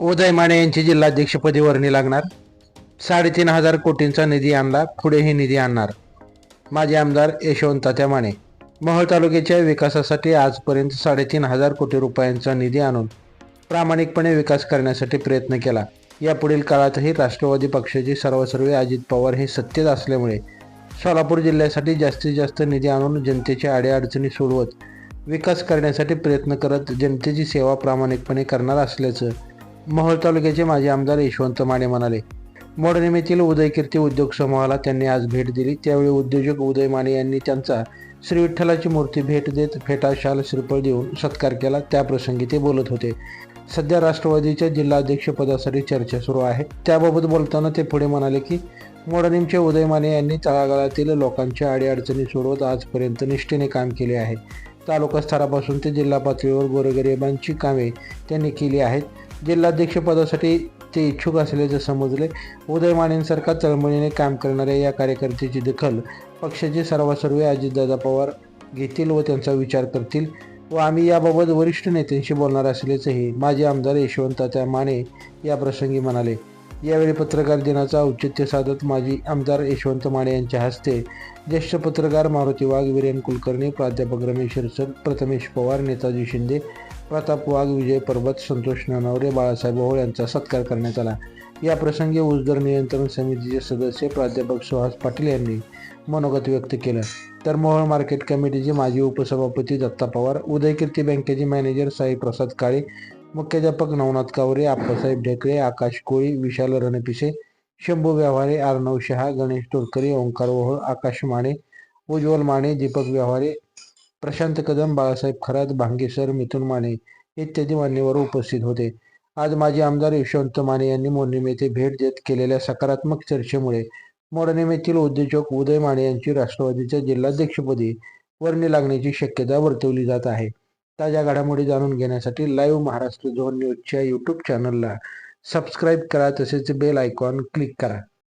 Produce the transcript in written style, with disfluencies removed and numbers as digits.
उदय माने यांची जिल्हाध्यक्षपदी वर्णी लागणार. 3,500 कोटींचा निधी आणला, पुढेही निधी आणणार. माजी आमदार यशवंत तात्या माने. मोहोळ तालुक्याच्या विकासासाठी आजपर्यंत 3,500 कोटी रुपयांचा निधी आणून प्रामाणिकपणे विकास करण्यासाठी प्रयत्न केला. यापुढील काळातही राष्ट्रवादी पक्षाचे सर्वसर्वे अजित पवार हे सत्तेत असल्यामुळे सोलापूर जिल्ह्यासाठी जास्तीत जास्त निधी आणून जनतेच्या अडीअडचणी सोडवत विकास करण्यासाठी प्रयत्न करत जनतेची सेवा प्रामाणिकपणे करणार असल्याचं मोहोळ तालुक्याचे माजी आमदार यशवंत माने म्हणाले. मोडणीम येथील उदयकीर्ती उद्योग समूहाला त्यांनी आज भेट दिली. त्यावेळी उद्योजक उदय माने यांनी त्यांचा श्री विठ्ठलाची मूर्ती भेट देत फेटा शाल श्रीफळ देऊन सत्कार केला. त्याप्रसंगी ते बोलत होते. सध्या राष्ट्रवादीच्या जिल्हाध्यक्षपदासाठी चर्चा सुरू आहे. त्याबाबत बोलताना ते पुढे म्हणाले की मोडणीमचे उदय माने यांनी तळागाळातील लोकांच्या अडीअडचणी सोडवत आजपर्यंत निष्ठेने काम केले आहे. तालुका स्तरापासून ते जिल्हा पातळीवर गोरगरिबांची कामे त्यांनी केली आहेत. जिल्हाध्यक्षपदासाठी ते इच्छुक असल्याचे समजले. उदय मानेंसारखा तळमळीने काम करणाऱ्या या कार्यकर्त्याची दखल पक्षाचे सर्वसर्वे अजितदादा पवार घेतील व त्यांचा विचार करतील व आम्ही याबाबत वरिष्ठ नेत्यांशी बोलणार असल्याचंही माजी आमदार यशवंत तात्या माने याप्रसंगी म्हणाले. यावेळी पत्रकार दिनाचं औचित्य साधत माजी आमदार यशवंत माने यांच्या हस्ते ज्येष्ठ पत्रकार मारुती वाघ, वीरेन कुलकर्णी, प्राध्यापक रमेश रसद, प्रथमेश पवार, नेताजी शिंदे, प्रताप वाघ, विजय परबत, संतोष नानवरे, बाळासाहेब ओहोळ यांचा सत्कार करण्यात आला. या प्रसंगी ऊसदर नियंत्रण समितीचे सदस्य प्राध्यापक सुहास पाटील यांनी मनोगत व्यक्त केलं. तर मोहोळ मार्केट कमिटीचे माजी उपसभापती दत्ता पवार, उदयकीर्ती बँकेचे मॅनेजर साईप्रसाद काळे, मुख्याध्यापक नवनाथ कावरे, आप्पासाहेब ढेकळे, आकाश कोळी, विशाल रणपिसे, शंभू व्यवहारे, अर्णव शहा, गणेश तोडकरी, ओंकार ओहोळ, आकाश माने, उज्ज्वल माने, दीपक व्यवहारे, प्रशांत कदम, बाळासाहेब खरात, भांगेसर, मिथुन माने इत्यादी मान्यवर उपस्थित होते. आज माजी आमदार यशवंत माने यांनी मोडणीम येथे भेट देत केलेल्या सकारात्मक चर्चेमुळे मोडणीम येथील उद्योजक उदय माने यांची राष्ट्रवादीच्या जिल्हाध्यक्षपदी वर्णी लागण्याची शक्यता वर्तवली जात आहे. ताज्या घडामोडी जाणून घेण्यासाठी लाईव्ह महाराष्ट्र झोन न्यूजच्या यूट्यूब चॅनलला सबस्क्राईब करा, तसेच बेल आयकॉन क्लिक करा.